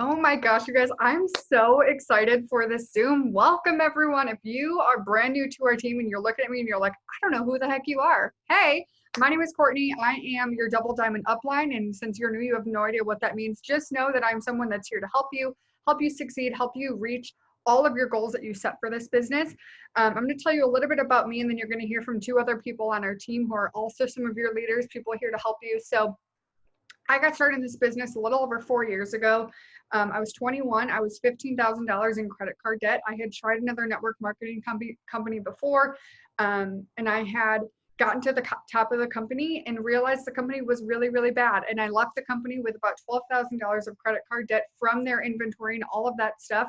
Oh my gosh, you guys, I'm so excited for this Zoom. Welcome, everyone. If you are brand new to our team and you're looking at me and you're like, I don't know who the heck you are. Hey, my name is Courtney. I am your Double Diamond Upline. And since you're new, you have no idea what that means. Just know that I'm someone that's here to help you succeed, help you reach all of your goals that you set for this business. I'm going to tell you a little bit about me, and then you're going to hear from two other people on our team who are also some of your leaders, people here to help you. So I got started in this business a little over 4 years ago. I was 21. I was $15,000 in credit card debt. I had tried another network marketing company before, and I had gotten to the top of the company and realized the company was really, really bad. And I left the company with about $12,000 of credit card debt from their inventory and all of that stuff.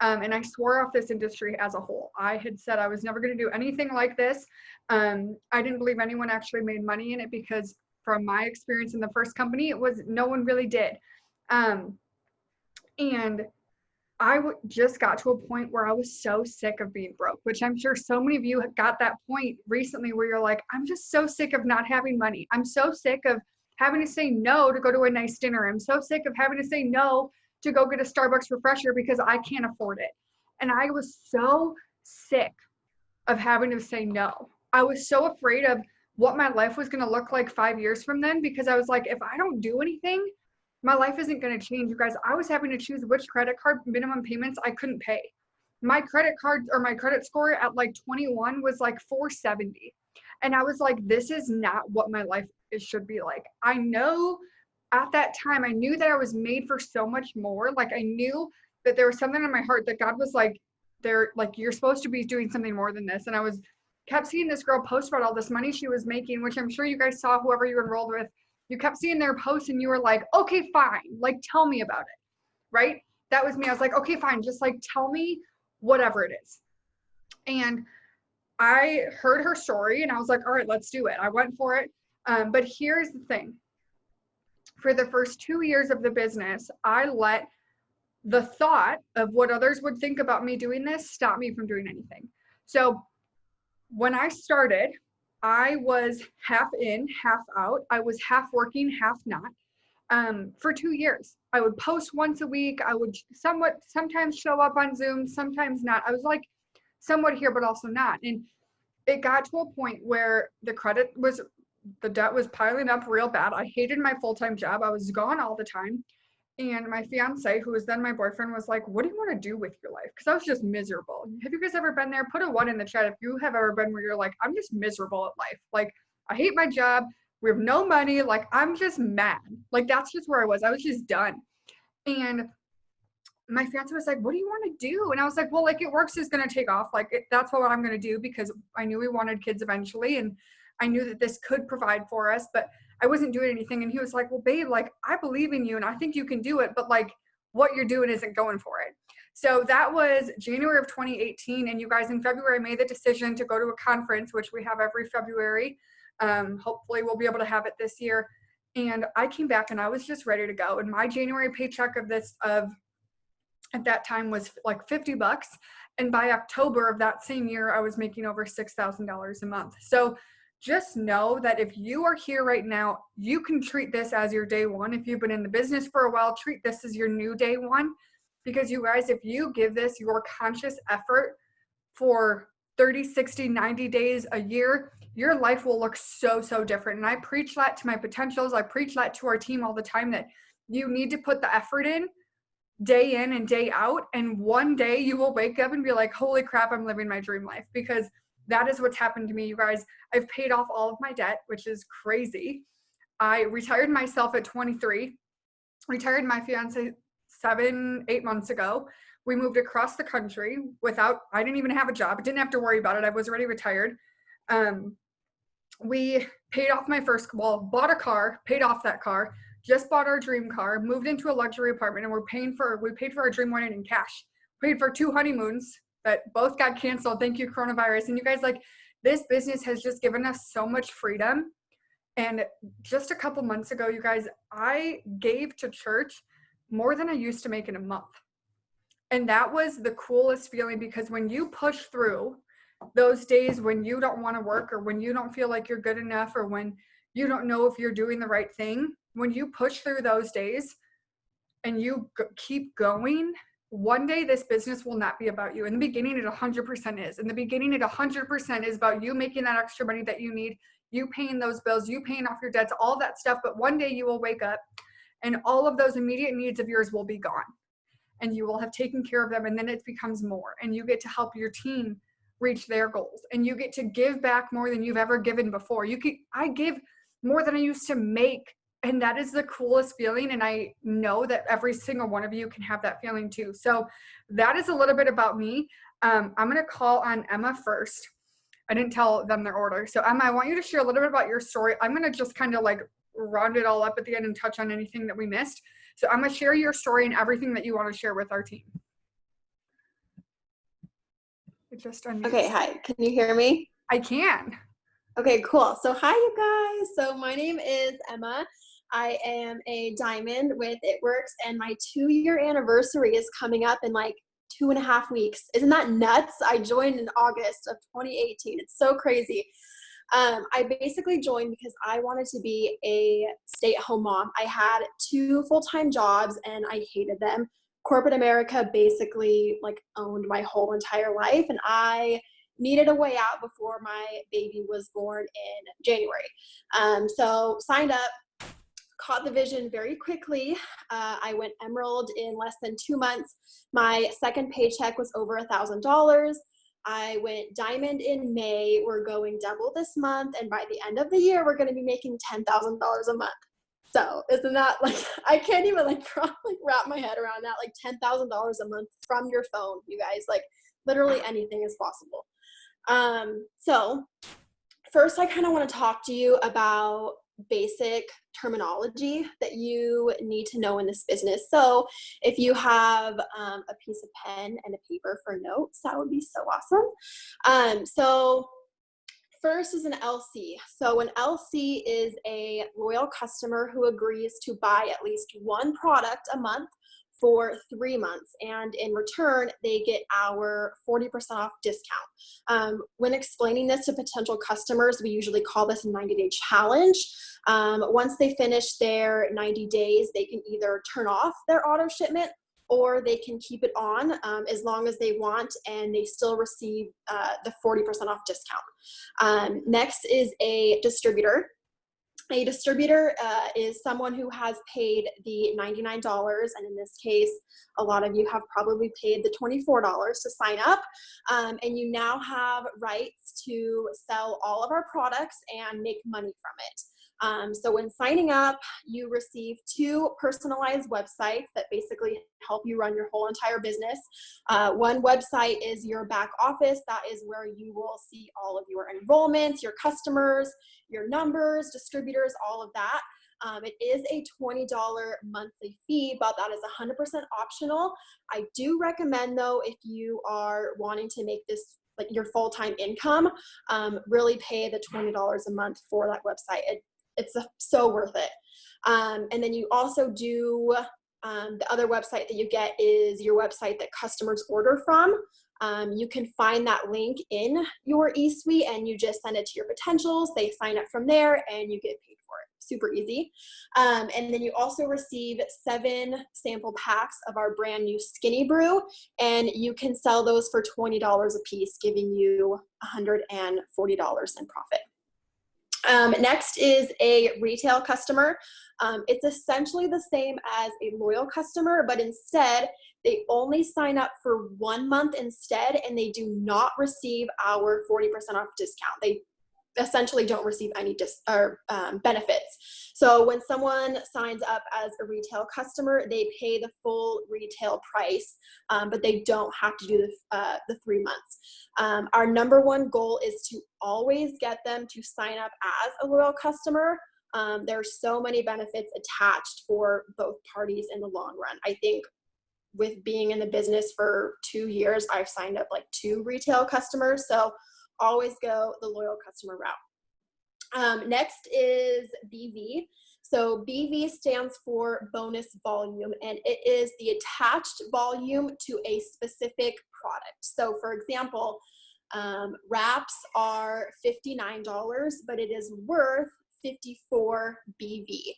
And I swore off this industry as a whole. I had said I was never going to do anything like this. I didn't believe anyone actually made money in it because from my experience in the first company, it was no one really did. And I just got to a point where I was so sick of being broke, which I'm sure so many of you have got that point recently where you're like, I'm just so sick of not having money. I'm so sick of having to say no to go to a nice dinner. I'm so sick of having to say no to go get a Starbucks refresher because I can't afford it. And I was so sick of having to say no. I was so afraid of what my life was going to look like 5 years from then because I was like, if I don't do anything, my life isn't going to change. You guys, I was having to choose which credit card minimum payments I couldn't pay. My credit card or my credit score at like 21 was like 470. And I was like, this is not what my life should be like. I know at that time, I knew that I was made for so much more. Like I knew that there was something in my heart that God was like, you're supposed to be doing something more than this. And I was kept seeing this girl post about all this money she was making, which I'm sure you guys saw, whoever you enrolled with. You kept seeing their posts and you were like, okay, fine. Like, tell me about it, right? That was me. I was like, okay, fine. Just like, tell me whatever it is. And I heard her story and I was like, all right, let's do it. I went for it. But here's the thing. For the first 2 years of the business, I let the thought of what others would think about me doing this stop me from doing anything. So when I started, I was half in, half out. I was half working, half not. For 2 years, I would post once a week. I would sometimes show up on Zoom, sometimes not. I was like somewhat here, but also not. And it got to a point where the debt was piling up real bad. I hated my full-time job. I was gone all the time. And my fiance, who was then my boyfriend, was like, what do you want to do with your life? Because I was just miserable. Have you guys ever been there? Put a 1 in the chat if you have ever been where you're like, I'm just miserable at life. Like, I hate my job. We have no money. Like, I'm just mad. Like, that's just where I was. I was just done. And my fiance was like, what do you want to do? And I was like, well, like, It Works is going to take off. Like, that's what I'm going to do because I knew we wanted kids eventually. And I knew that this could provide for us. But I wasn't doing anything. And he was like, well, babe, like, I believe in you and I think you can do it, but like what you're doing isn't going for it. So that was January of 2018. And you guys, in February, I made the decision to go to a conference, which we have every February. Hopefully we'll be able to have it this year. And I came back and I was just ready to go. And my January paycheck at that time was like $50. And by October of that same year, I was making over $6,000 a month. So just know that if you are here right now, you can treat this as your day one. If you've been in the business for a while, treat this as your new day one. Because you guys, if you give this your conscious effort for 30, 60, 90 days, a year, your life will look so, so different. And I preach that to my potentials. I preach that to our team all the time, that you need to put the effort in day in and day out. And one day you will wake up and be like, holy crap, I'm living my dream life. Because that is what's happened to me, you guys. I've paid off all of my debt, which is crazy. I retired myself at 23, retired my fiance 7-8 months ago. We moved across the country I didn't even have a job. I didn't have to worry about it. I was already retired. We paid off bought a car, paid off that car, just bought our dream car, moved into a luxury apartment, and we paid for our dream wedding in cash. Paid for 2 honeymoons that both got canceled. Thank you, coronavirus. And you guys, like, this business has just given us so much freedom. And just a couple months ago, you guys, I gave to church more than I used to make in a month. And that was the coolest feeling, because when you push through those days when you don't want to work, or when you don't feel like you're good enough, or when you don't know if you're doing the right thing, when you push through those days, and you keep going, one day this business will not be about you. In the beginning, it 100% is. In the beginning, it 100% is about you making that extra money that you need, you paying those bills, you paying off your debts, all that stuff. But one day you will wake up and all of those immediate needs of yours will be gone and you will have taken care of them. And then it becomes more and you get to help your team reach their goals and you get to give back more than you've ever given before. I give more than I used to make. And that is the coolest feeling. And I know that every single one of you can have that feeling too. So that is a little bit about me. I'm going to call on Emma first. I didn't tell them their order. So Emma, I want you to share a little bit about your story. I'm going to just kind of like round it all up at the end and touch on anything that we missed. So I'm going to share your story and everything that you want to share with our team. It just unmutes. Okay, hi. Can you hear me? I can. Okay, cool. So hi, you guys. So my name is Emma. I am a diamond with It Works, and my 2-year anniversary is coming up in like 2.5 weeks. Isn't that nuts? I joined in August of 2018. It's so crazy. I basically joined because I wanted to be a stay-at-home mom. I had 2 full-time jobs and I hated them. Corporate America basically like owned my whole entire life, and I needed a way out before my baby was born in January. So signed up, caught the vision very quickly. I went Emerald in less than 2 months. My second paycheck was over $1,000. I went Diamond in May. We're going double this month. And by the end of the year, we're going to be making $10,000 a month. So isn't that like, I can't even like wrap my head around that, like $10,000 a month from your phone, you guys, like literally anything is possible. So first I kind of want to talk to you about basic terminology that you need to know in this business. So if you have a piece of pen and a paper for notes, that would be so awesome. So first is an LC. So an LC is a loyal customer who agrees to buy at least one product a month for 3 months, and in return they get our 40% off discount. When explaining this to potential customers, we usually call this a 90-day challenge. Once they finish their 90 days, they can either turn off their auto shipment or they can keep it on as long as they want, and they still receive the 40% off discount. Next is a distributor. A distributor is someone who has paid the $99, and in this case, a lot of you have probably paid the $24 to sign up, and you now have rights to sell all of our products and make money from it. So when signing up, you receive 2 personalized websites that basically help you run your whole entire business. One website is your back office. That is where you will see all of your enrollments, your customers, your numbers, distributors, all of that. It is a $20 monthly fee, but that is 100% optional. I do recommend though, if you are wanting to make this like your full-time income, really pay the $20 a month for that website. It's so worth it. And then you also do, the other website that you get is your website that customers order from. You can find that link in your eSuite and you just send it to your potentials. They sign up from there and you get paid for it. Super easy. And then you also receive 7 sample packs of our brand new Skinny Brew, and you can sell those for $20 a piece, giving you $140 in profit. Next is a retail customer. It's essentially the same as a loyal customer, but instead they only sign up for 1 month instead, and they do not receive our 40% off discount. They essentially don't receive any benefits. So when someone signs up as a retail customer, they pay the full retail price, but they don't have to do the 3 months. Our number one goal is to always get them to sign up as a loyal customer. There's so many benefits attached for both parties in the long run. I think with being in the business for 2 years, I've signed up like 2 retail customers. So always go the loyal customer route. Next is BV. So BV stands for bonus volume, and it is the attached volume to a specific product. So for example, wraps are $59, but it is worth 54 BV.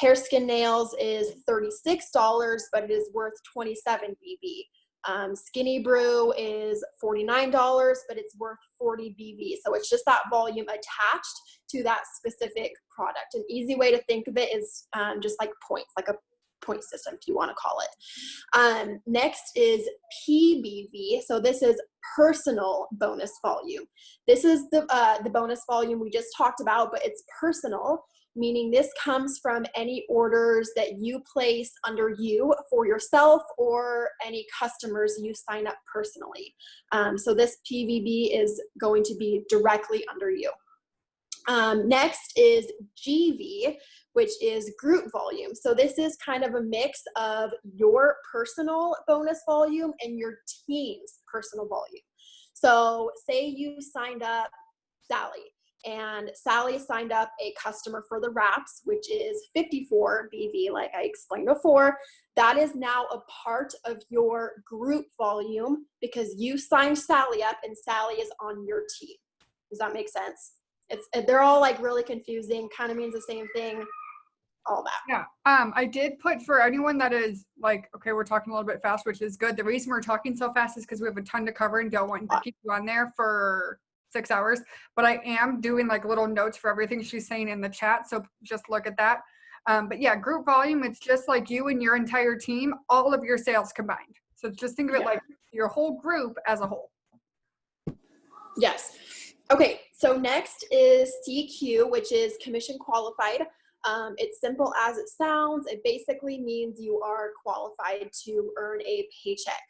Hair, skin, nails is $36, but it is worth 27 BV. Skinny Brew is $49, but it's worth 40 BV. So it's just that volume attached to that specific product. An easy way to think of it is just like points, like a point system, if you want to call it. Next is PBV. So this is personal bonus volume. This is the bonus volume we just talked about, but it's personal, meaning this comes from any orders that you place under you for yourself or any customers you sign up personally. So this PVB is going to be directly under you. Next is GV, which is group volume. So this is kind of a mix of your personal bonus volume and your team's personal volume. So say you signed up Sally, and Sally signed up a customer for the wraps, which is 54 BV, like I explained before. That is now a part of your group volume because you signed Sally up and Sally is on your team. Does that make sense? They're all like really confusing, kind of means the same thing, all that. Yeah. I did put for anyone that is like, okay, we're talking a little bit fast, which is good. The reason we're talking so fast is because we have a ton to cover and don't want to keep you on there for 6 hours. But I am doing like little notes for everything she's saying in the chat. So just look at that. But yeah, group volume, it's just like you and your entire team, all of your sales combined. So just think of it like your whole group as a whole. Yes. Okay, so next is CQ, which is commission qualified. It's simple as it sounds. It basically means you are qualified to earn a paycheck.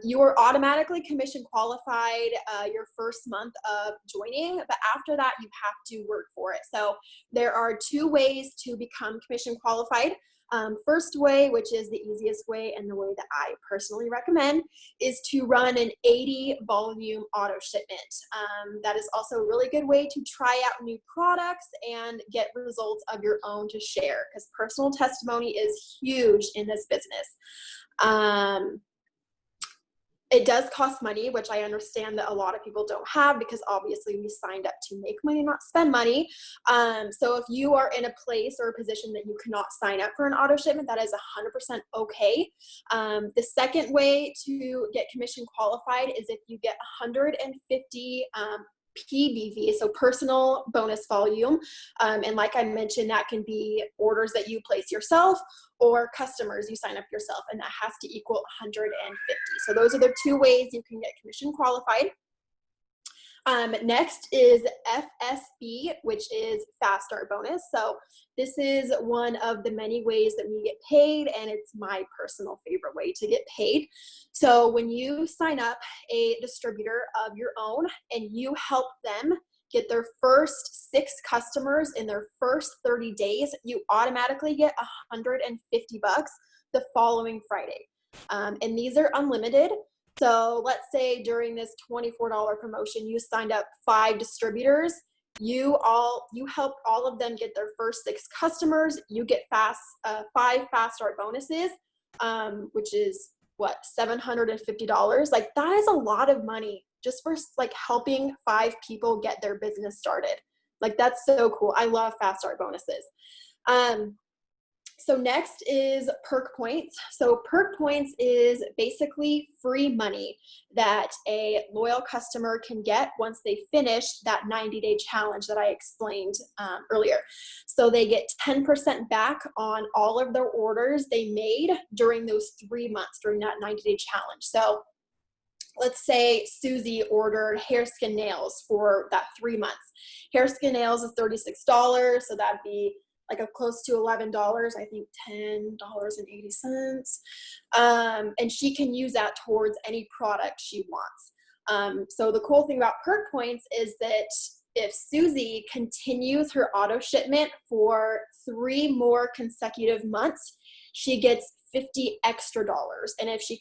You are automatically commission qualified your first month of joining, but after that, you have to work for it. So there are 2 ways to become commission qualified. First way, which is the easiest way and the way that I personally recommend, is to run an 80 volume auto shipment. That is also a really good way to try out new products and get results of your own to share, because personal testimony is huge in this business. It does cost money, which I understand that a lot of people don't have because obviously we signed up to make money, not spend money. So if you are in a place or a position that you cannot sign up for an auto shipment, that is 100% okay. The second way to get commission qualified is if you get 150 PBV, so personal bonus volume. And like I mentioned, that can be orders that you place yourself or customers you sign up yourself, and that has to equal 150. So those are the 2 ways you can get commission qualified. Next is FSB, which is fast start bonus. So this is one of the many ways that we get paid, and it's my personal favorite way to get paid. So when you sign up a distributor of your own and you help them get their first 6 customers in their first 30 days, you automatically get $150 the following Friday. And these are unlimited. So let's say during this $24 promotion, you signed up 5 distributors. You helped all of them get their first 6 customers. You get 5 fast start bonuses, which is what, $750. Like that is a lot of money just for like helping 5 people get their business started. Like that's so cool. I love fast start bonuses. So next is Perk Points. So Perk Points is basically free money that a loyal customer can get once they finish that 90-day challenge that I explained earlier. So they get 10% back on all of their orders they made during those 3 months, during that 90-day challenge. So let's say Susie ordered hair, skin, nails for that 3 months. Hair, skin, nails is $36, so that'd be like a close to $11, I think $10.80. And she can use that towards any product she wants. So the cool thing about Perk Points is that if Susie continues her auto shipment for 3 more consecutive months, she gets $50 extra. And if she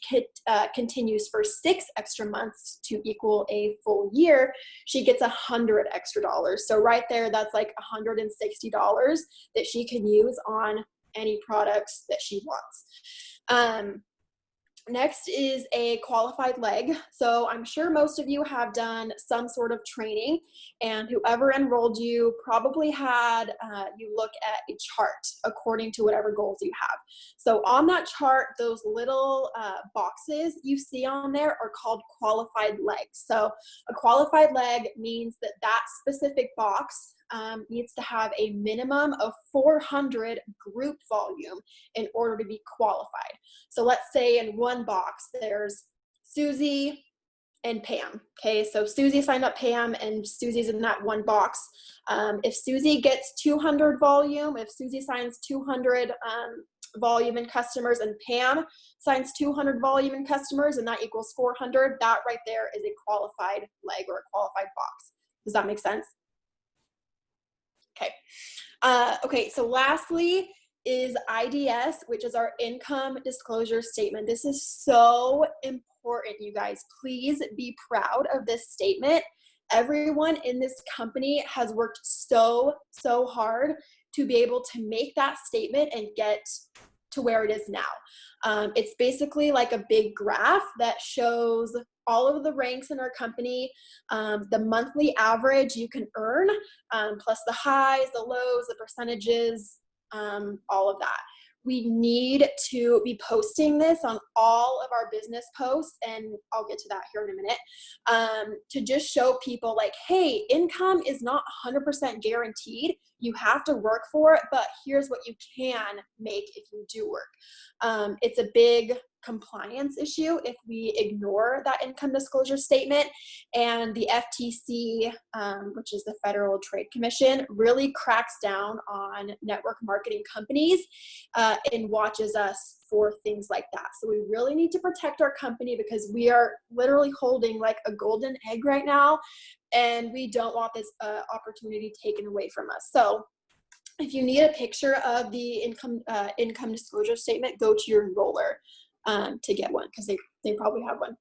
continues for 6 extra months to equal a full year, she gets $100 extra. So right there, that's like $160 that she can use on any products that she wants. Next is a qualified leg. So I'm sure most of you have done some sort of training, and whoever enrolled you probably had you look at a chart according to whatever goals you have. So on that chart, those little boxes you see on there are called qualified legs. So a qualified leg means that that specific box needs to have a minimum of 400 group volume in order to be qualified. So let's say in one box, there's Susie and Pam. Okay, so Susie signed up Pam and Susie's in that one box. If Susie gets 200 volume, if Susie signs 200 volume in customers and Pam signs 200 volume in customers and that equals 400, that right there is a qualified leg or a qualified box. Does that make sense? Okay. Okay, so lastly is IDS, which is our income disclosure statement. This is so important, you guys. Please be proud of this statement. Everyone in this company has worked so hard to be able to make that statement and get to where it is now. It's basically like a big graph that shows all of the ranks in our company, the monthly average you can earn, plus the highs, the lows, the percentages, all of that. We need to be posting this on all of our business posts, and I'll get to that here in a minute, to just show people like, hey, income is not 100% guaranteed. You have to work for it, but here's what you can make if you do work. It's a big compliance issue if we ignore that income disclosure statement, and the FTC, which is the Federal Trade Commission, really cracks down on network marketing companies and watches us for things like that. So we really need to protect our company because we are literally holding like a golden egg right now, and we don't want this opportunity taken away from us. So if you need a picture of the income disclosure statement, go to your enroller to get one, because they probably have one.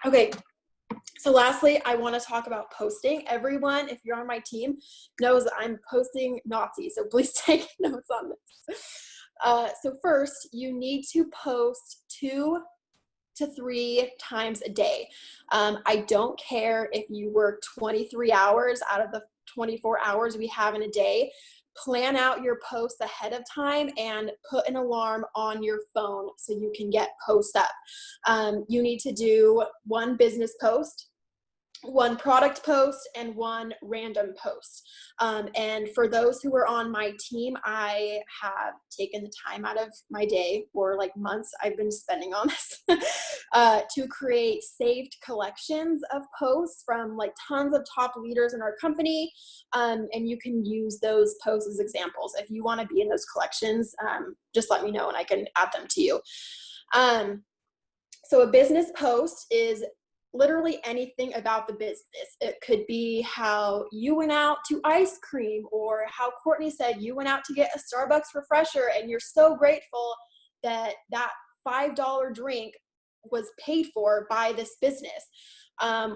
Okay, so lastly, I want to talk about posting. Everyone, if you're on my team, knows that I'm posting Nazi, so please take notes on this. So first, you need to post 2 to 3 times a day. I don't care if you work 23 hours out of the 24 hours we have in a day. Plan out your posts ahead of time and put an alarm on your phone so you can get posts up. You need to do 1 business post, 1 product post, and 1 random post. And for those who are on my team, I have taken the time out of my day, or like months I've been spending on this, to create saved collections of posts from like tons of top leaders in our company. And you can use those posts as examples. If you want to be in those collections, just let me know and I can add them to you. So a business post is literally anything about the business. It could be how you went out to ice cream, or how Courtney said you went out to get a Starbucks refresher and you're so grateful that that $5 drink was paid for by this business.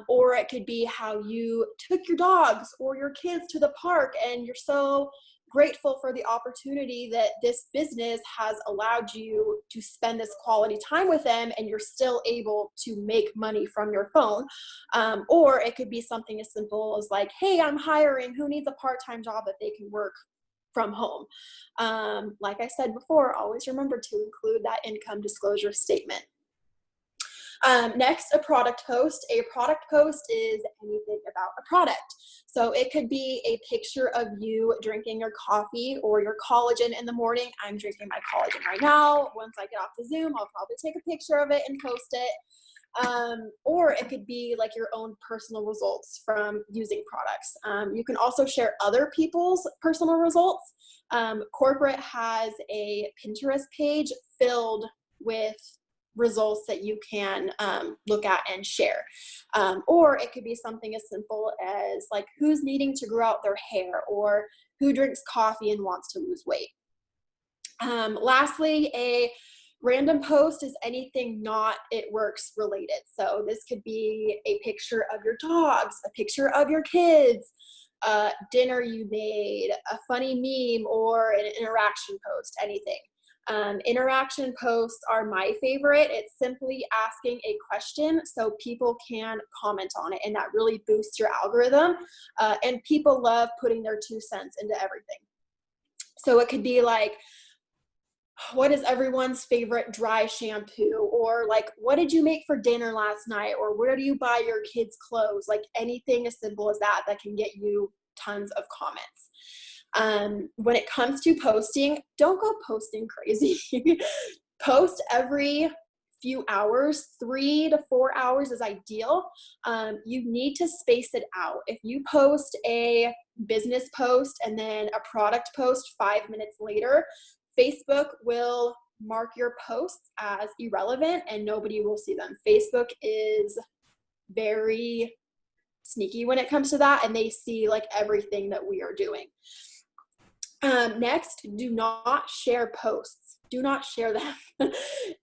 Or it could be how you took your dogs or your kids to the park and you're so grateful for the opportunity that this business has allowed you to spend this quality time with them, and you're still able to make money from your phone. Or it could be something as simple as like, hey, I'm hiring, who needs a part-time job that they can work from home? Like I said before, always remember to include that income disclosure statement. Next, a product post. A product post is anything about a product. So it could be a picture of you drinking your coffee or your collagen in the morning. I'm drinking my collagen right now. Once I get off the Zoom, I'll probably take a picture of it and post it. Or it could be like your own personal results from using products. You can also share other people's personal results. Corporate has a Pinterest page filled with results that you can look at and share. Or it could be something as simple as like who's needing to grow out their hair, or who drinks coffee and wants to lose weight. Lastly, a random post is anything not It Works related. So this could be a picture of your dogs, a picture of your kids, dinner you made, a funny meme, or an interaction post, anything. Interaction posts are my favorite. It's simply asking a question so people can comment on it, and that really boosts your algorithm. And people love putting their 2 cents into everything. So it could be like, what is everyone's favorite dry shampoo? Or like, what did you make for dinner last night? Or where do you buy your kids' clothes? Like anything as simple as that can get you tons of comments. When it comes to posting, don't go posting crazy. Post every few hours. 3 to 4 hours is ideal. You need to space it out. If you post a business post and then a product post 5 minutes later, Facebook will mark your posts as irrelevant and nobody will see them. Facebook is very sneaky when it comes to that, and they see like everything that we are doing. Next, do not share posts. Do not share them.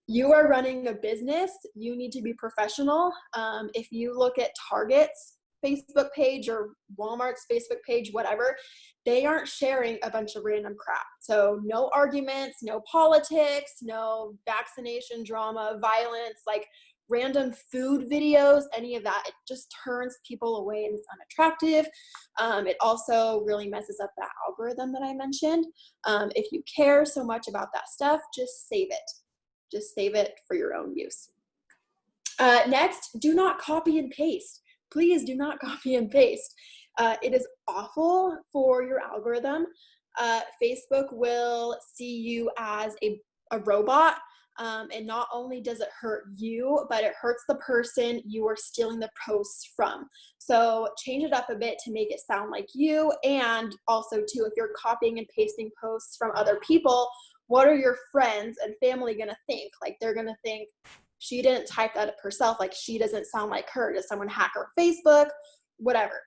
You are running a business. You need to be professional. If you look at Target's Facebook page or Walmart's Facebook page, whatever, they aren't sharing a bunch of random crap. So no arguments, no politics, no vaccination drama, violence, like random food videos, any of that. It just turns people away and it's unattractive. It also really messes up that algorithm that I mentioned. If you care so much about that stuff, just save it. Just save it for your own use. Next, do not copy and paste. Please do not copy and paste. It is awful for your algorithm. Facebook will see you as a robot. And not only does it hurt you, but it hurts the person you are stealing the posts from. So change it up a bit to make it sound like you. And also too, if you're copying and pasting posts from other people, what are your friends and family going to think? Like they're going to think, she didn't type that up herself. Like she doesn't sound like her. Does someone hack her Facebook? Whatever.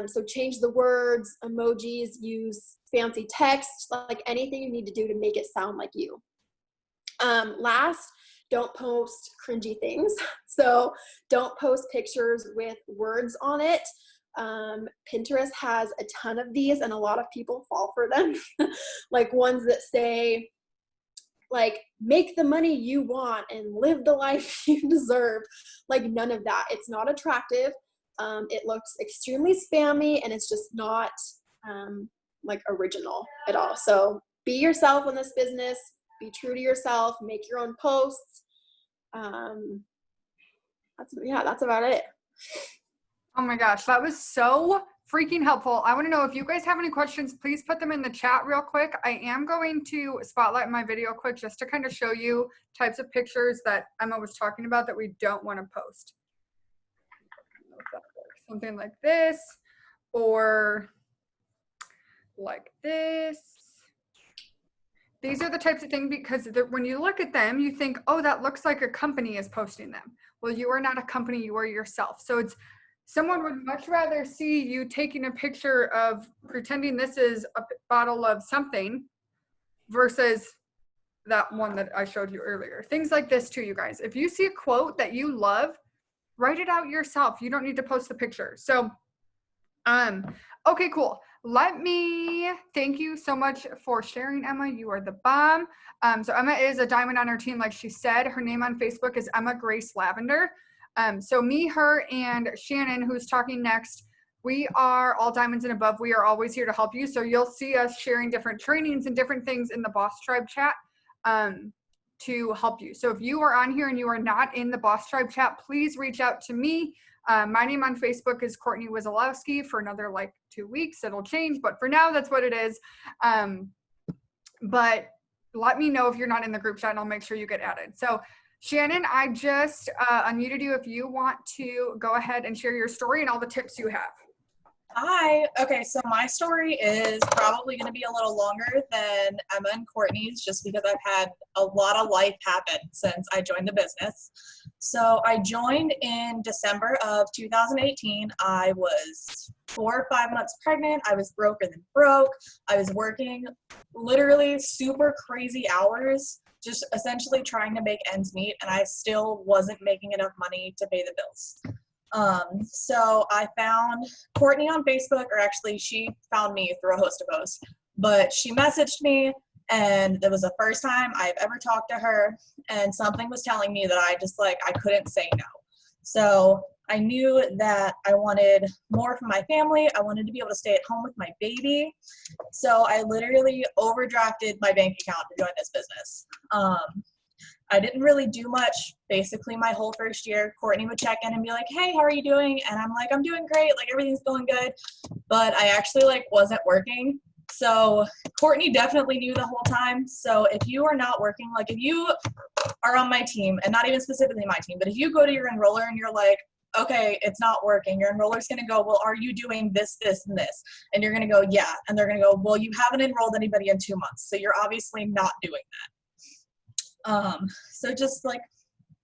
So change the words, emojis, use fancy text, like anything you need to do to make it sound like you. Last, don't post cringy things. So don't post pictures with words on it. Pinterest has a ton of these and a lot of people fall for them. Like ones that say, like, make the money you want and live the life you deserve. Like none of that. It's not attractive. It looks extremely spammy and it's just not like original at all. So be yourself in this business. Be true to yourself. Make your own posts. That's about it. Oh my gosh, that was so freaking helpful. I want to know if you guys have any questions, please put them in the chat real quick. I am going to spotlight my video quick just to kind of show you types of pictures that Emma was talking about that we don't want to post. Something like this or like this. These are the types of things because when you look at them, you think, oh, that looks like a company is posting them. Well, you are not a company, you are yourself. So it's someone would much rather see you taking a picture of pretending this is a bottle of something versus that one that I showed you earlier. Things like this too, you guys. If you see a quote that you love, write it out yourself. You don't need to post the picture. So, okay, cool. Let me thank you so much for sharing, Emma. You are the bomb. So Emma is a diamond on our team, like she said. Her name on Facebook is Emma Grace Lavender. So me, her, and Shannon, who's talking next, we are all diamonds and above. We are always here to help you. So you'll see us sharing different trainings and different things in the Boss Tribe chat to help you. So if you are on here and you are not in the Boss Tribe chat, please reach out to me. My name on Facebook is Courtney Wizolowski. For another like 2 weeks, it'll change, but for now, that's what it is. But let me know if you're not in the group chat and I'll make sure you get added. So Shannon, I just unmuted you if you want to go ahead and share your story and all the tips you have. Hi. Okay, so my story is probably going to be a little longer than Emma and Courtney's just because I've had a lot of life happen since I joined the business. So I joined in December of 2018. I was 4 or 5 months pregnant. I was broker than broke. I was working literally super crazy hours, just essentially trying to make ends meet, and I still wasn't making enough money to pay the bills. So I found Courtney on Facebook, or actually she found me through a host of posts, but she messaged me And it was the first time I've ever talked to her, and something was telling me that I couldn't say no. So I knew that I wanted more from my family. I wanted to be able to stay at home with my baby. So I literally overdrafted my bank account to join this business. I didn't really do much basically my whole first year. Courtney would check in and be like, hey, how are you doing? And I'm like, I'm doing great. Like, everything's going good. But I actually wasn't working. So Courtney definitely knew the whole time. So if you are not working, if you are on my team, and not even specifically my team, but if you go to your enroller and you're like, okay, it's not working, your enroller's going to go, well, are you doing this, this, and this? And you're going to go, yeah. And they're going to go, well, you haven't enrolled anybody in 2 months. So you're obviously not doing that. So just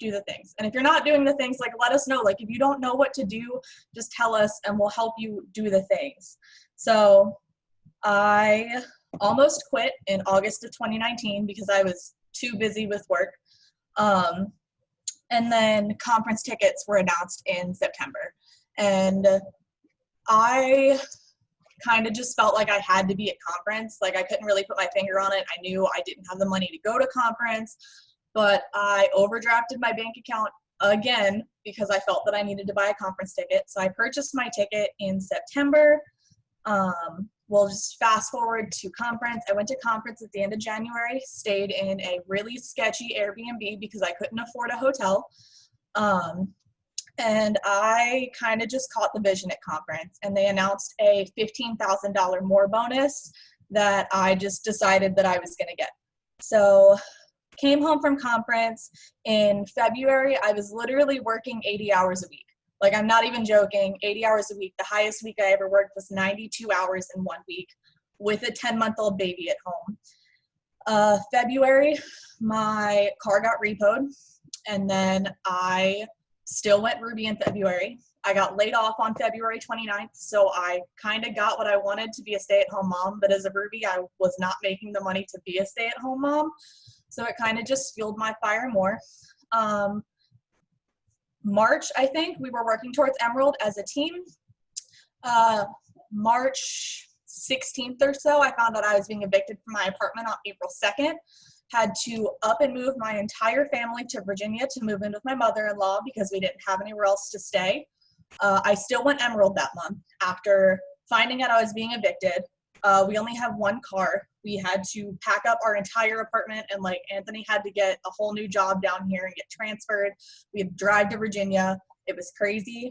do the things. And if you're not doing the things, let us know. If you don't know what to do, just tell us and we'll help you do the things. So I almost quit in August of 2019 because I was too busy with work. And then conference tickets were announced in September. And I kind of just felt like I had to be at conference. I couldn't really put my finger on it. I knew I didn't have the money to go to conference, but I overdrafted my bank account again because I felt that I needed to buy a conference ticket. So I purchased my ticket in September. We'll just fast forward to conference. I went to conference at the end of January, stayed in a really sketchy Airbnb because I couldn't afford a hotel. And I kind of just caught the vision at conference, and they announced a $15,000 more bonus that I just decided that I was going to get. So came home from conference in February. I was literally working 80 hours a week. I'm not even joking, 80 hours a week. The highest week I ever worked was 92 hours in 1 week with a 10-month-old baby at home. February, my car got repoed, and then I still went Ruby in February. I got laid off on February 29th, so I kind of got what I wanted to be a stay-at-home mom, but as a Ruby, I was not making the money to be a stay-at-home mom, so it kind of just fueled my fire more. March, I think, we were working towards Emerald as a team. March 16th or so, I found out I was being evicted from my apartment on April 2nd. Had to up and move my entire family to Virginia to move in with my mother-in-law because we didn't have anywhere else to stay. I still went Emerald that month after finding out I was being evicted. We only have one car. We had to pack up our entire apartment, and Anthony had to get a whole new job down here and get transferred. We had to drive to Virginia. It was crazy.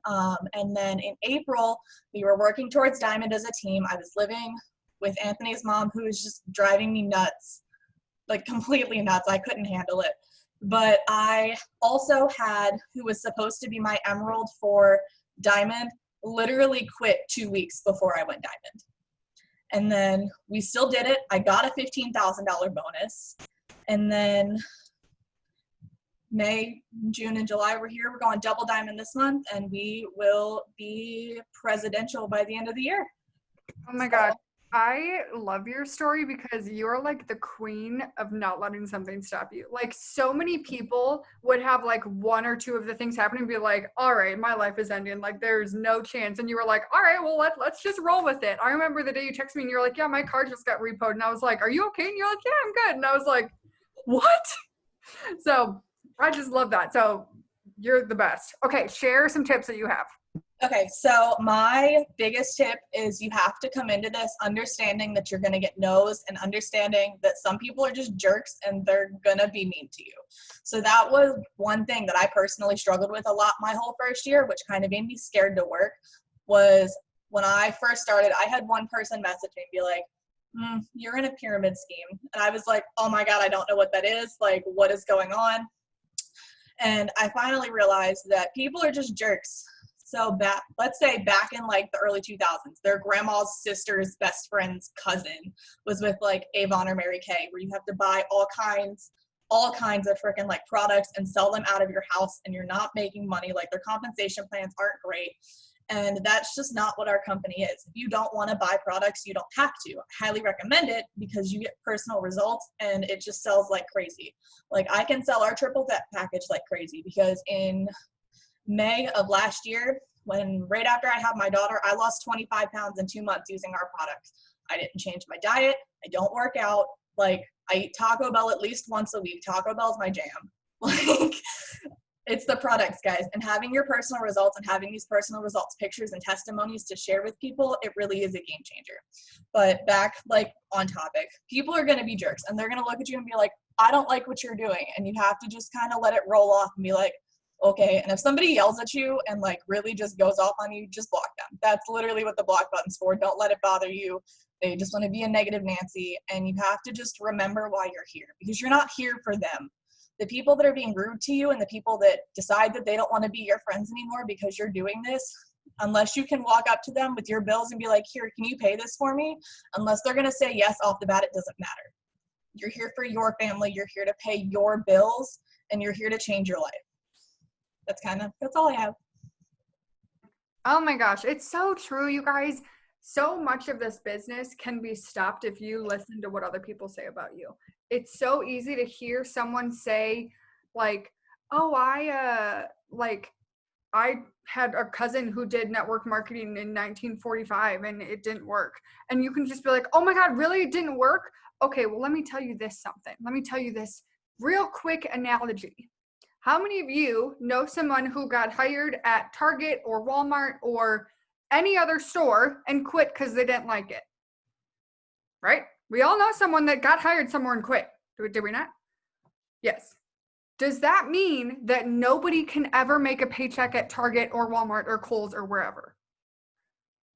And then in April, we were working towards Diamond as a team. I was living with Anthony's mom, who was just driving me nuts, completely nuts. I couldn't handle it. But I also had, who was supposed to be my Emerald for Diamond, literally quit 2 weeks before I went Diamond. And then we still did it. I got a $15,000 bonus. And then May, June, and July, we're here. We're going double Diamond this month, and we will be presidential by the end of the year. Oh my God. I love your story because you're the queen of not letting something stop you. So many people would have one or two of the things happen and be like, all right, my life is ending. There's no chance. And you were like, all right, well, let's just roll with it. I remember the day you texted me and you're like, yeah, my car just got repoed. And I was like, are you okay? And you're like, yeah, I'm good. And I was like, what? So I just love that. So you're the best. Okay. Share some tips that you have. Okay, so my biggest tip is you have to come into this understanding that you're going to get no's and understanding that some people are just jerks and they're going to be mean to you. So that was one thing that I personally struggled with a lot my whole first year, which kind of made me scared to work, was when I first started, I had one person message me and be like, you're in a pyramid scheme. And I was like, oh my God, I don't know what that is. What is going on? And I finally realized that people are just jerks. So let's say back in the early 2000s, their grandma's sister's best friend's cousin was with Avon or Mary Kay, where you have to buy all kinds of freaking products and sell them out of your house, and you're not making money. Their compensation plans aren't great. And that's just not what our company is. If you don't want to buy products, you don't have to. I highly recommend it because you get personal results and it just sells like crazy. I can sell our triple vet package like crazy because in May of last year, right after I had my daughter, I lost 25 pounds in 2 months using our products. I didn't change my diet. I don't work out. Like, I eat Taco Bell at least once a week. Taco Bell's my jam. Like, it's the products, guys. And having your personal results and having these personal results pictures and testimonies to share with people, it really is a game changer. But back, like, on topic, people are going to be jerks, and they're going to look at you and be like, I don't like what you're doing. And you have to just kind of let it roll off and be like, okay. And if somebody yells at you and like really just goes off on you, just block them. That's literally what the block button's for. Don't let it bother you. They just want to be a negative Nancy. And you have to just remember why you're here, because you're not here for them. The people that are being rude to you and the people that decide that they don't want to be your friends anymore because you're doing this, unless you can walk up to them with your bills and be like, here, can you pay this for me? Unless they're going to say yes off the bat, it doesn't matter. You're here for your family. You're here to pay your bills, and you're here to change your life. That's all I have. Oh my gosh, it's so true, you guys. So much of this business can be stopped if you listen to what other people say about you. It's so easy to hear someone say, like, oh, I had a cousin who did network marketing in 1945 and it didn't work. And you can just be like, oh my God, really? It didn't work? Okay, well, let me tell you this something. Let me tell you this real quick analogy. How many of you know someone who got hired at Target or Walmart or any other store and quit because they didn't like it? Right? We all know someone that got hired somewhere and quit. Did we not? Yes. Does that mean that nobody can ever make a paycheck at Target or Walmart or Kohl's or wherever?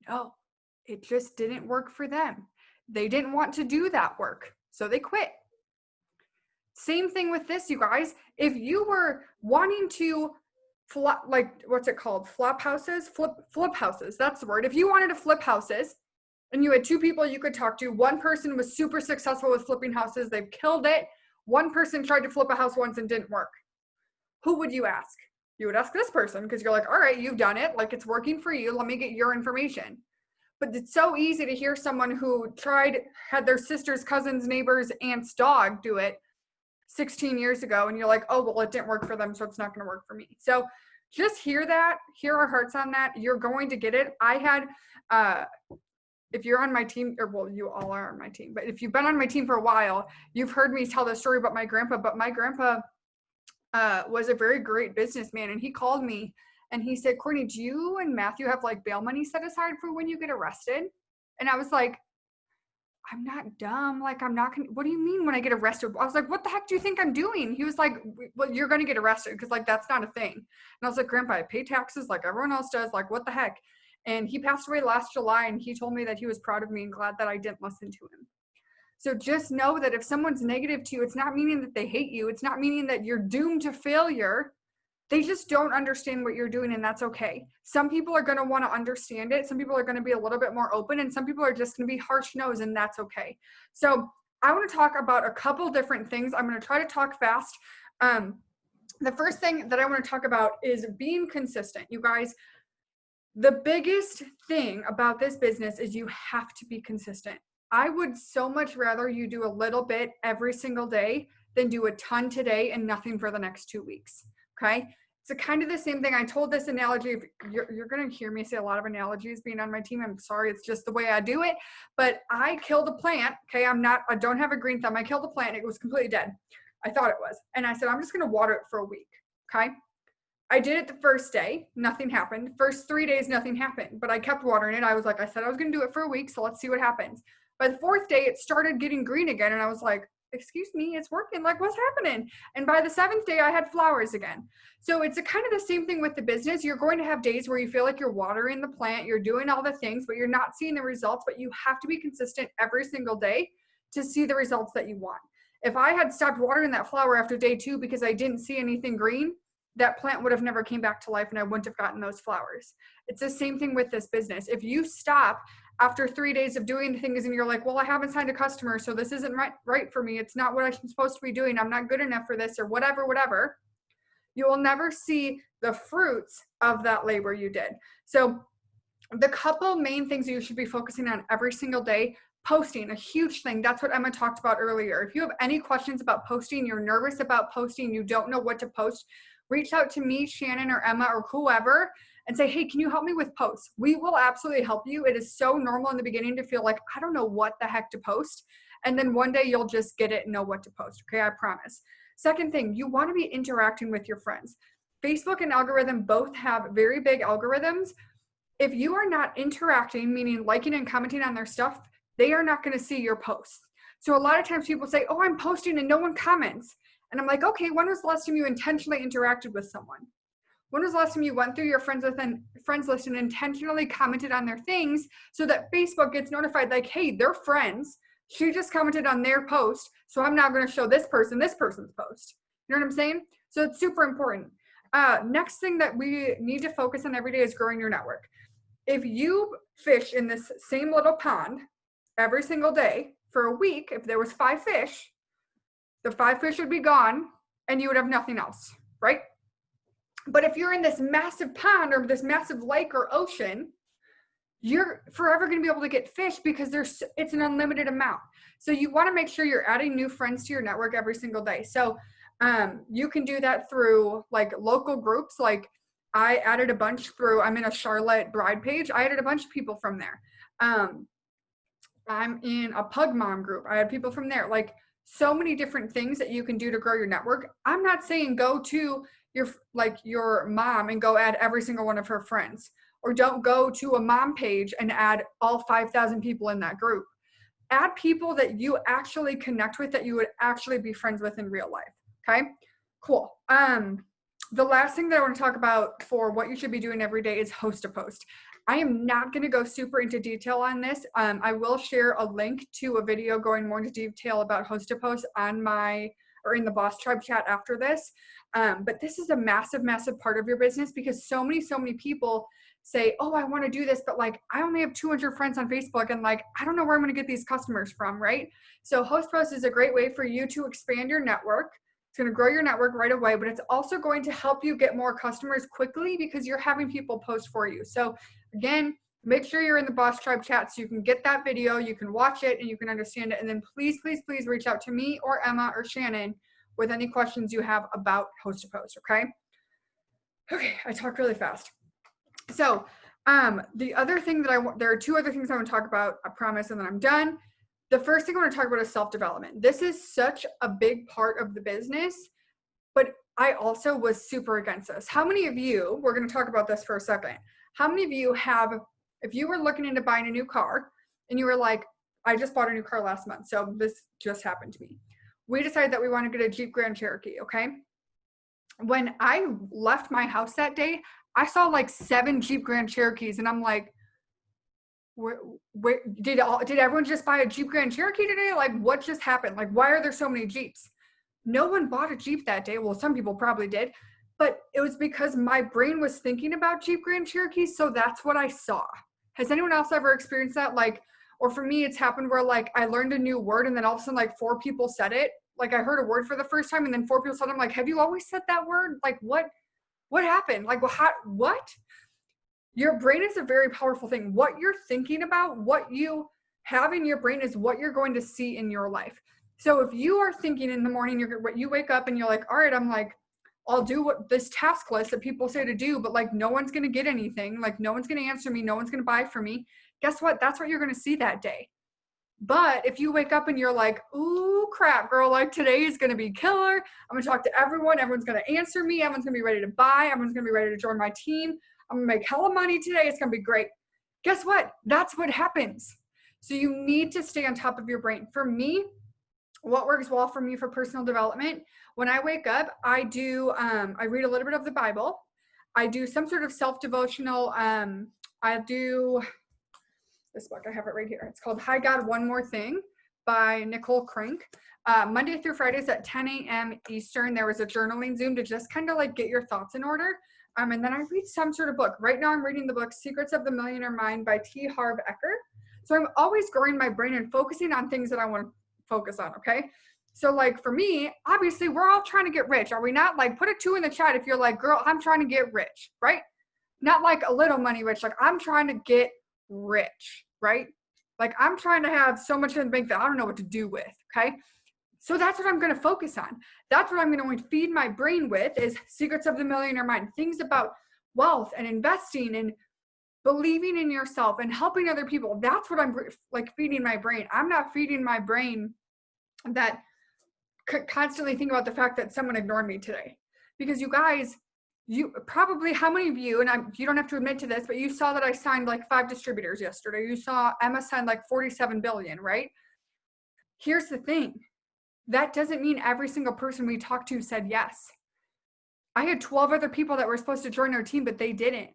No, it just didn't work for them. They didn't want to do that work, so they quit. Same thing with this, you guys. If you were wanting to flip, like, what's it called? Flip houses? Flip houses. That's the word. If you wanted to flip houses and you had two people you could talk to, one person was super successful with flipping houses. They've killed it. One person tried to flip a house once and didn't work. Who would you ask? You would ask this person because you're like, all right, you've done it. Like, it's working for you. Let me get your information. But it's so easy to hear someone who had their sister's, cousin's, neighbor's, aunt's dog do it 16 years ago, and you're like, oh, well, it didn't work for them, so it's not going to work for me. So just hear our hearts on that. You're going to get it. I had, if you're on my team, or well, you all are on my team, but if you've been on my team for a while, you've heard me tell the story about my grandpa, but my grandpa was a very great businessman, and he called me and he said, Courtney, do you and Matthew have like bail money set aside for when you get arrested? And I was like, I'm not dumb. Like, I'm not gonna, what do you mean when I get arrested? I was like, what the heck do you think I'm doing? He was like, well, you're going to get arrested because like, that's not a thing. And I was like, Grandpa, I pay taxes like everyone else does. Like, what the heck? And he passed away last July, and he told me that he was proud of me and glad that I didn't listen to him. So just know that if someone's negative to you, it's not meaning that they hate you. It's not meaning that you're doomed to failure. They just don't understand what you're doing, and that's okay. Some people are going to want to understand it. Some people are going to be a little bit more open, and some people are just going to be harsh nose, and that's okay. So I want to talk about a couple different things. I'm going to try to talk fast. The first thing that I want to talk about is being consistent. You guys, the biggest thing about this business is you have to be consistent. I would so much rather you do a little bit every single day than do a ton today and nothing for the next 2 weeks. Okay. It's kind of the same thing. I told this analogy. You're going to hear me say a lot of analogies being on my team. I'm sorry. It's just the way I do it. But I killed a plant. Okay. I don't have a green thumb. I killed a plant. It was completely dead. I thought it was. And I said, I'm just going to water it for a week. Okay. I did it the first day. Nothing happened. First 3 days, nothing happened. But I kept watering it. I said I was going to do it for a week. So let's see what happens. By the fourth day, it started getting green again. And I was like, excuse me, it's working. Like, what's happening? And by the seventh day, I had flowers again. So it's kind of the same thing with the business. You're going to have days where you feel like you're watering the plant, you're doing all the things, but you're not seeing the results. But you have to be consistent every single day to see the results that you want. If I had stopped watering that flower after day 2 because I didn't see anything green, that plant would have never came back to life and I wouldn't have gotten those flowers. It's the same thing with this business. If you stop after 3 days of doing things and you're like, well, I haven't signed a customer, so this isn't right for me. It's not what I'm supposed to be doing. I'm not good enough for this, or whatever. You will never see the fruits of that labor you did. So the couple main things you should be focusing on every single day: posting, a huge thing. That's what Emma talked about earlier. If you have any questions about posting, you're nervous about posting, you don't know what to post, reach out to me, Shannon, or Emma, or whoever, and say, hey, can you help me with posts? We will absolutely help you. It is so normal in the beginning to feel like, I don't know what the heck to post. And then one day you'll just get it and know what to post. Okay, I promise. Second thing, you want to be interacting with your friends. Facebook and algorithm both have very big algorithms. If you are not interacting, meaning liking and commenting on their stuff, they are not going to see your posts. So a lot of times people say, oh, I'm posting and no one comments. And I'm like, okay, when was the last time you intentionally interacted with someone? When was the last time you went through your friends list and intentionally commented on their things so that Facebook gets notified like, hey, they're friends. She just commented on their post, so I'm now going to show this person's post. You know what I'm saying? So it's super important. Next thing that we need to focus on every day is growing your network. If you fish in this same little pond every single day for a week, if there was 5 fish, the 5 fish would be gone and you would have nothing else, right? But if you're in this massive pond or this massive lake or ocean, you're forever going to be able to get fish because it's an unlimited amount. So you want to make sure you're adding new friends to your network every single day. So you can do that through like local groups. Like I added a bunch through, I'm in a Charlotte bride page. I added a bunch of people from there. I'm in a pug mom group. I had people from there. Like so many different things that you can do to grow your network. I'm not saying go to your mom and go add every single one of her friends, or don't go to a mom page and add all 5,000 people in that group. Add people that you actually connect with, that you would actually be friends with in real life. Okay, cool. The last thing that I want to talk about for what you should be doing every day is host a post. I am not going to go super into detail on this. I will share a link to a video going more into detail about host a post in the Boss Tribe chat after this. But this is a massive, massive part of your business because so many people say, oh, I want to do this, but like, I only have 200 friends on Facebook and like, I don't know where I'm going to get these customers from, right? So host post is a great way for you to expand your network. It's going to grow your network right away, but it's also going to help you get more customers quickly because you're having people post for you. So again, make sure you're in the Boss Tribe chat so you can get that video, you can watch it, and you can understand it. And then please, please, please reach out to me or Emma or Shannon with any questions you have about host to post, okay? Okay, I talked really fast. So the other thing there are 2 other things I want to talk about, I promise, and then I'm done. The first thing I want to talk about is self-development. This is such a big part of the business, but I also was super against this. How many of you, we're going to talk about this for a second. How many of you if you were looking into buying a new car and you were like, I just bought a new car last month, so this just happened to me. We decided that we want to get a Jeep Grand Cherokee, okay? When I left my house that day, I saw like 7 Jeep Grand Cherokees and I'm like, where did everyone just buy a Jeep Grand Cherokee today? Like what just happened? Like why are there so many Jeeps? No one bought a Jeep that day. Well, some people probably did, but it was because my brain was thinking about Jeep Grand Cherokees, so that's what I saw. Has anyone else ever experienced that? Like, or for me, it's happened where like I learned a new word and then all of a sudden like 4 people said it. Like I heard a word for the first time and then 4 people said it. I'm like, have you always said that word? Like what happened? Like what? Your brain is a very powerful thing. What you're thinking about, what you have in your brain is what you're going to see in your life. So if you are thinking in the morning, you wake up and you're like, all right, I'm like, I'll do what this task list that people say to do, but like no one's going to get anything. Like no one's going to answer me. No one's going to buy from me. Guess what? That's what you're going to see that day. But if you wake up and you're like, ooh, crap, girl, like today is going to be killer. I'm going to talk to everyone. Everyone's going to answer me. Everyone's going to be ready to buy. Everyone's going to be ready to join my team. I'm going to make hella money today. It's going to be great. Guess what? That's what happens. So you need to stay on top of your brain. For me, what works well for me for personal development, when I wake up, I read a little bit of the Bible. I do some sort of self-devotional. I do this book. I have it right here. It's called Hi God, One More Thing by Nicole Crink. Monday through Fridays at 10 a.m. Eastern, there was a journaling Zoom to just kind of like get your thoughts in order. And then I read some sort of book. Right now I'm reading the book Secrets of the Millionaire Mind by T. Harv Eker. So I'm always growing my brain and focusing on things that I want to focus on, okay? So like for me, obviously we're all trying to get rich. Are we not? Like put a 2 in the chat if you're like, girl, I'm trying to get rich, right? Not like a little money rich, like I'm trying to get rich, right? Like I'm trying to have so much in the bank that I don't know what to do with, okay? So that's what I'm going to focus on. That's what I'm going to feed my brain with is Secrets of the Millionaire Mind, things about wealth and investing and believing in yourself and helping other people. That's what I'm like feeding my brain. I'm not feeding my brain that constantly think about the fact that someone ignored me today. Because you guys, you probably, how many of you, and you don't have to admit to this, but you saw that I signed like 5 distributors yesterday. You saw Emma signed like 47 billion, right? Here's the thing. That doesn't mean every single person we talked to said yes. I had 12 other people that were supposed to join our team, but they didn't.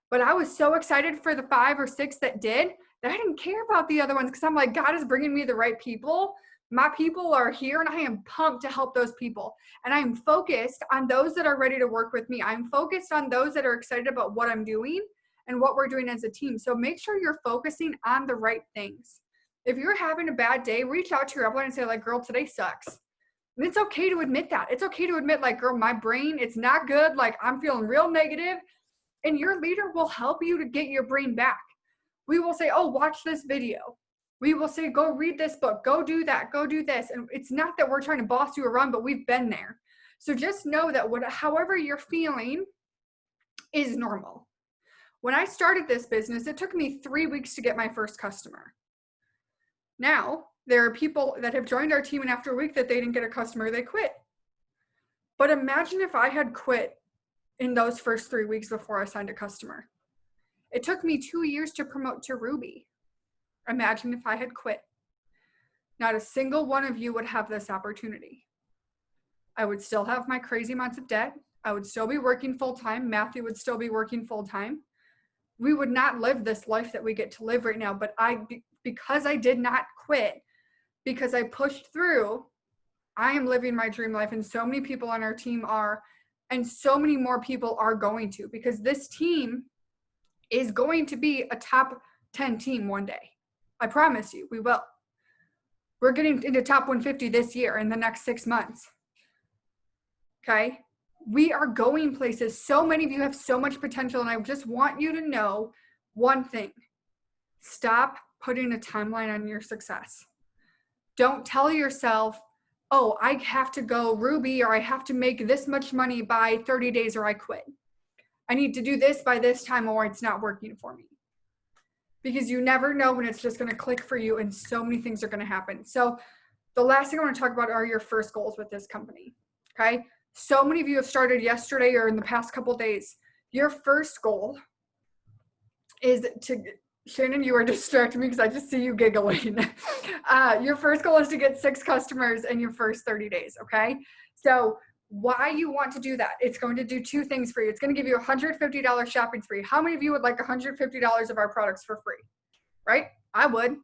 But I was so excited for the 5 or 6 that did that I didn't care about the other ones because I'm like, God is bringing me the right people. My people are here and I am pumped to help those people. And I am focused on those that are ready to work with me. I'm focused on those that are excited about what I'm doing and what we're doing as a team. So make sure you're focusing on the right things. If you're having a bad day, reach out to your upline and say like, girl, today sucks. And it's okay to admit that. It's okay to admit like, girl, my brain, it's not good. Like I'm feeling real negative. And your leader will help you to get your brain back. We will say, oh, watch this video. We will say, go read this book, go do that, go do this. And it's not that we're trying to boss you around, but we've been there. So just know that however you're feeling is normal. When I started this business, it took me 3 weeks to get my first customer. Now, there are people that have joined our team and after a week that they didn't get a customer, they quit. But imagine if I had quit in those first 3 weeks before I signed a customer. It took me 2 years to promote to Ruby. Imagine if I had quit. Not a single one of you would have this opportunity. I would still have my crazy amounts of debt. I would still be working full-time. Matthew would still be working full-time. We would not live this life that we get to live right now. But because I did not quit, because I pushed through, I am living my dream life. And so many people on our team are, and so many more people are going to, because this team is going to be a top 10 team one day. I promise you, we will. We're getting into top 150 this year in the next 6 months. Okay? We are going places. So many of you have so much potential, and I just want you to know one thing. Stop putting a timeline on your success. Don't tell yourself, oh, I have to go Ruby, or I have to make this much money by 30 days or I quit. I need to do this by this time or it's not working for me. Because you never know when it's just going to click for you and so many things are going to happen. So the last thing I want to talk about are your first goals with this company. Okay. So many of you have started yesterday or in the past couple of days. Your first goal is to, Shannon, you are distracting me because I just see you giggling. Your first goal is to get 6 customers in your first 30 days. Okay. So why you want to do that? It's going to do 2 things for you. It's going to give you $150 shopping spree. How many of you would like $150 of our products for free? Right? I would.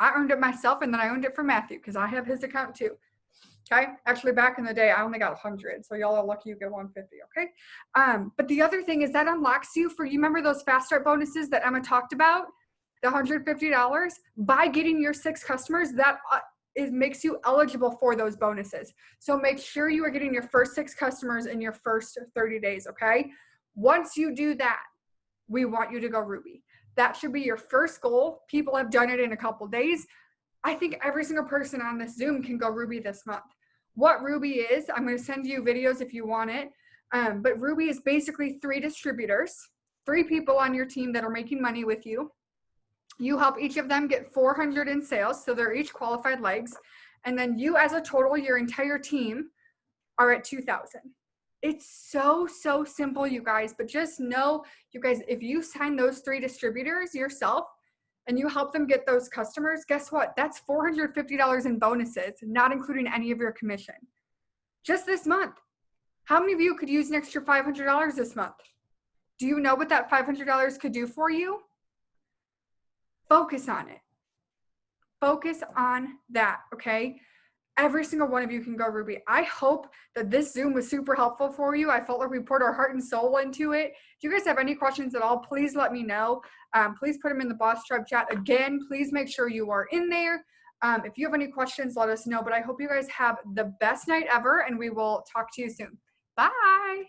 I earned it myself and then I earned it for Matthew because I have his account too. Okay. Actually, back in the day, I only got 100. So y'all are lucky you get 150. Okay. But the other thing is that unlocks you for, you remember those fast start bonuses that Emma talked about? The $150 by getting your 6 customers, that it makes you eligible for those bonuses. So make sure you are getting your first 6 customers in your first 30 days, okay? Once you do that, we want you to go Ruby. That should be your first goal. People have done it in a couple days. I think every single person on this Zoom can go Ruby this month. What Ruby is, I'm going to send you videos if you want it. But Ruby is basically 3 distributors, 3 people on your team that are making money with you. You help each of them get 400 in sales, so they're each qualified legs. And then you as a total, your entire team are at 2,000. It's so, so simple, you guys. But just know, you guys, if you sign those 3 distributors yourself and you help them get those customers, guess what? That's $450 in bonuses, not including any of your commission. Just this month. How many of you could use an extra $500 this month? Do you know what that $500 could do for you? Focus on it. Focus on that, okay? Every single one of you can go Ruby. I hope that this Zoom was super helpful for you. I felt like we poured our heart and soul into it. If you guys have any questions at all, please let me know. Please put them in the Boss Tribe chat. Again, please make sure you are in there. If you have any questions, let us know. But I hope you guys have the best night ever, and we will talk to you soon. Bye.